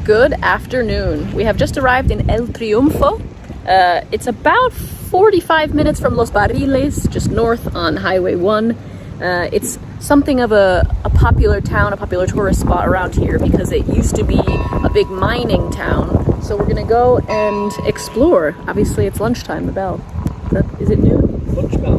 Good afternoon. We have just arrived in El Triunfo. It's about 45 minutes from Los Barriles, just north on Highway 1. It's something of a popular town, a popular tourist spot around here because it used to be a big mining town. So we're gonna go and explore. Obviously it's lunchtime, the bell. Is it noon? Lunch bell.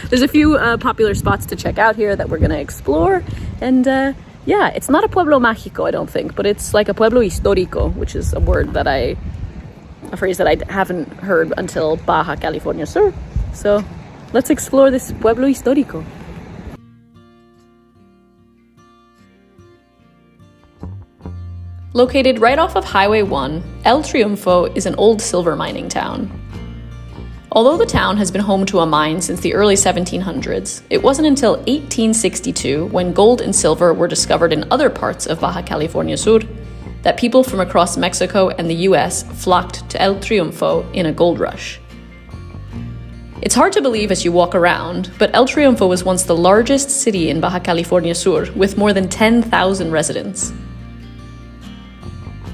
There's a few popular spots to check out here that we're gonna explore. And yeah, it's not a pueblo mágico, I don't think, but it's like a pueblo histórico, which is a phrase that I haven't heard until Baja, California Sur. So let's explore this pueblo histórico. Located right off of Highway 1, El Triunfo is an old silver mining town. Although the town has been home to a mine since the early 1700s, it wasn't until 1862, when gold and silver were discovered in other parts of Baja California Sur, that people from across Mexico and the US flocked to El Triunfo in a gold rush. It's hard to believe as you walk around, but El Triunfo was once the largest city in Baja California Sur, with more than 10,000 residents.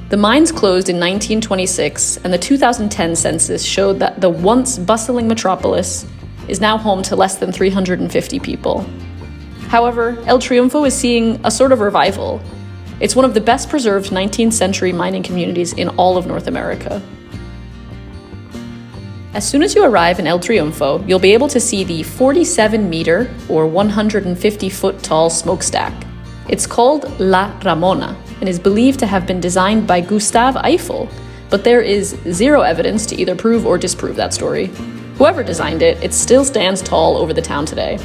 The mines closed in 1926, and the 2010 census showed that the once bustling metropolis is now home to less than 350 people. However, El Triunfo is seeing a sort of revival. It's one of the best preserved 19th century mining communities in all of North America. As soon as you arrive in El Triunfo, you'll be able to see the 47-meter or 150-foot tall smokestack. It's called La Ramona and is believed to have been designed by Gustav Eiffel, but there is zero evidence to either prove or disprove that story. Whoever designed it, it still stands tall over the town today.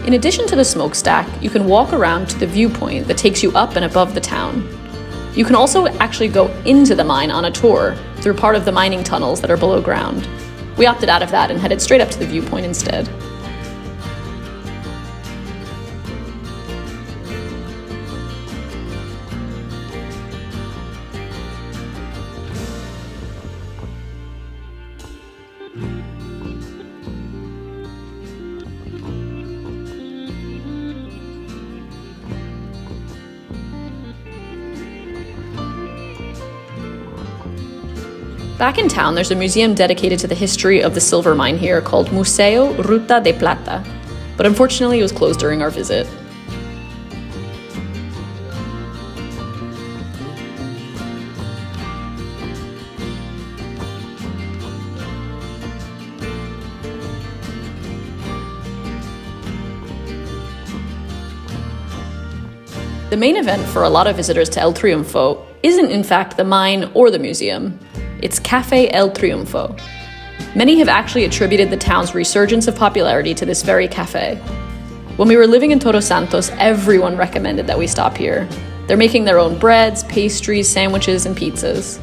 In addition to the smokestack, you can walk around to the viewpoint that takes you up and above the town. You can also actually go into the mine on a tour through part of the mining tunnels that are below ground. We opted out of that and headed straight up to the viewpoint instead. Back in town, there's a museum dedicated to the history of the silver mine here called Museo Ruta de Plata, but unfortunately it was closed during our visit. The main event for a lot of visitors to El Triunfo isn't in fact the mine or the museum. It's Cafe El Triunfo. Many have actually attributed the town's resurgence of popularity to this very cafe. When we were living in Todos Santos, everyone recommended that we stop here. They're making their own breads, pastries, sandwiches, and pizzas.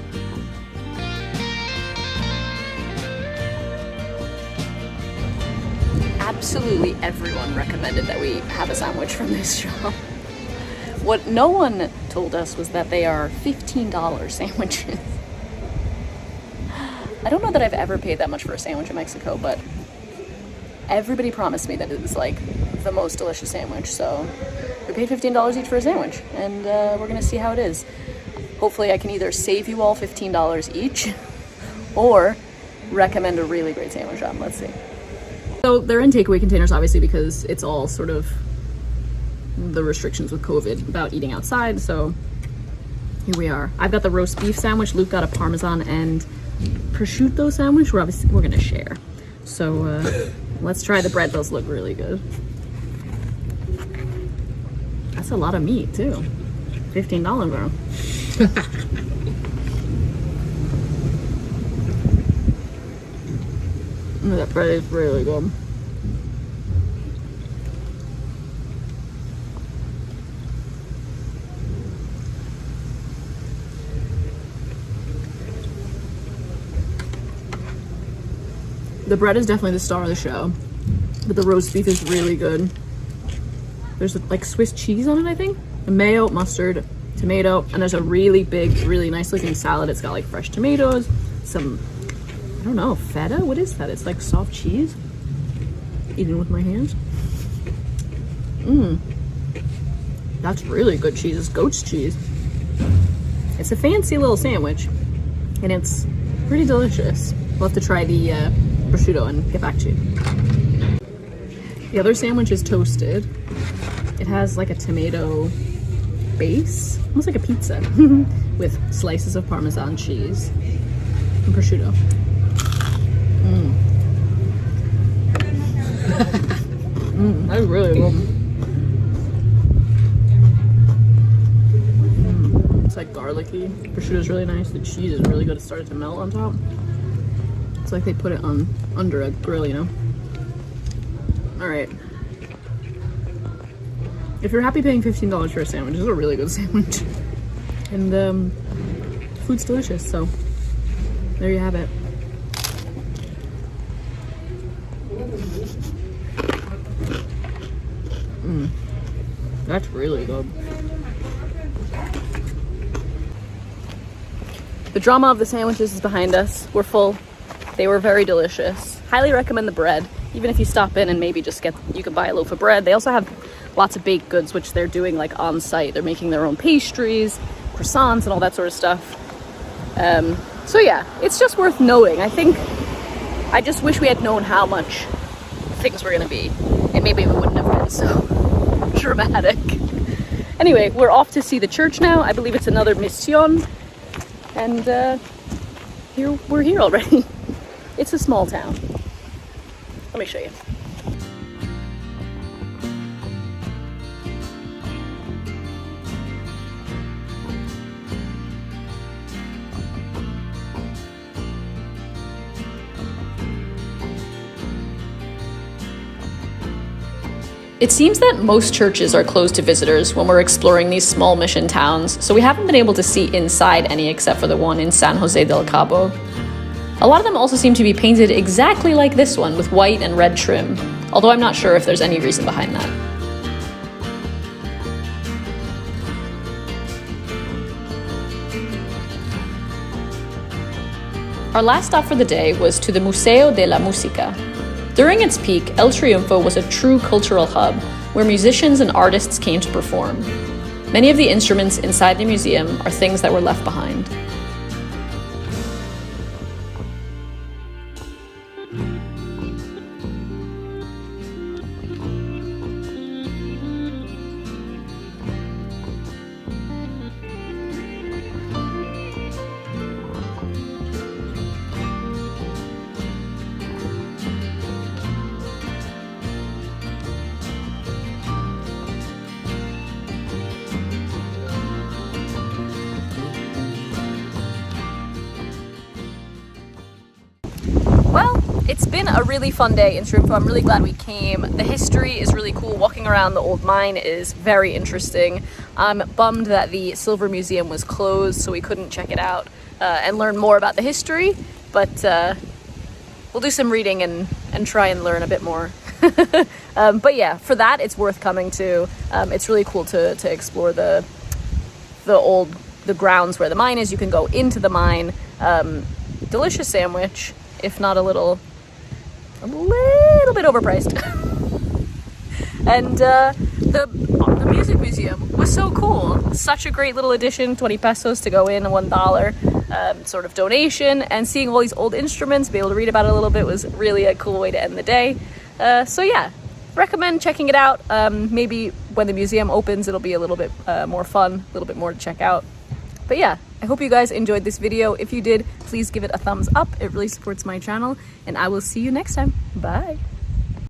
Absolutely everyone recommended that we have a sandwich from this shop. What no one told us was that they are $15 sandwiches. I don't know that I've ever paid that much for a sandwich in Mexico, but everybody promised me that it was like the most delicious sandwich. So we paid $15 each for a sandwich, and we're gonna see how it is. Hopefully I can either save you all $15 each or recommend a really great sandwich shop. Let's see. So they're in takeaway containers, obviously, because it's all sort of the restrictions with COVID about eating outside. So here we are. I've got the roast beef sandwich. Luke got a Parmesan and prosciutto sandwich. We're gonna share. So let's try the bread. Those look really good. That's a lot of meat too. $15, bro. That bread is really good. The bread is definitely the star of the show, but the roast beef is really good. There's like Swiss cheese on it, I think. And mayo, mustard, tomato, and there's a really big, really nice looking salad. It's got like fresh tomatoes, some I don't know, feta? What is that? It's like soft cheese. Eating with my hands. Mmm. That's really good cheese. It's goat's cheese. It's a fancy little sandwich, and it's pretty delicious. We'll have to try the prosciutto and get back to you. The other sandwich is toasted. It has like a tomato base, almost like a pizza, with slices of Parmesan cheese and prosciutto. That's really good. It's like garlicky. Prosciutto is really nice. The cheese is really good. It started to melt on top. It's like they put it on under a grill, you know? All right. If you're happy paying $15 for a sandwich, this is a really good sandwich. And food's delicious, so there you have it. That's really good. The drama of the sandwiches is behind us. We're full. They were very delicious. Highly recommend the bread. Even if you stop in and maybe just you can buy a loaf of bread. They also have lots of baked goods, which they're doing like on site. They're making their own pastries, croissants, and all that sort of stuff. So yeah, it's just worth knowing. I just wish we had known how much things were gonna be, and maybe we wouldn't have been so dramatic. Anyway, we're off to see the church now. I believe it's another mission, and we're here already. It's a small town. Let me show you. It seems that most churches are closed to visitors when we're exploring these small mission towns, so we haven't been able to see inside any except for the one in San Jose del Cabo. A lot of them also seem to be painted exactly like this one, with white and red trim, although I'm not sure if there's any reason behind that. Our last stop for the day was to the Museo de la Música. During its peak, El Triunfo was a true cultural hub, where musicians and artists came to perform. Many of the instruments inside the museum are things that were left behind. Well, it's been a really fun day in Triumpho. I'm really glad we came. The history is really cool. Walking around the old mine is very interesting. I'm bummed that the Silver Museum was closed, so we couldn't check it out and learn more about the history, but we'll do some reading and try and learn a bit more. But yeah, for that, it's worth coming to. It's really cool to explore the grounds where the mine is. You can go into the mine. Delicious sandwich, if not a little bit overpriced. And the music museum was so cool. Such a great little addition, 20 pesos to go in, $1 sort of donation, and seeing all these old instruments, be able to read about it a little bit was really a cool way to end the day. So yeah, recommend checking it out. Maybe when the museum opens, it'll be a little bit more fun, a little bit more to check out. But yeah, I hope you guys enjoyed this video. If you did, please give it a thumbs up. It really supports my channel, and I will see you next time. Bye.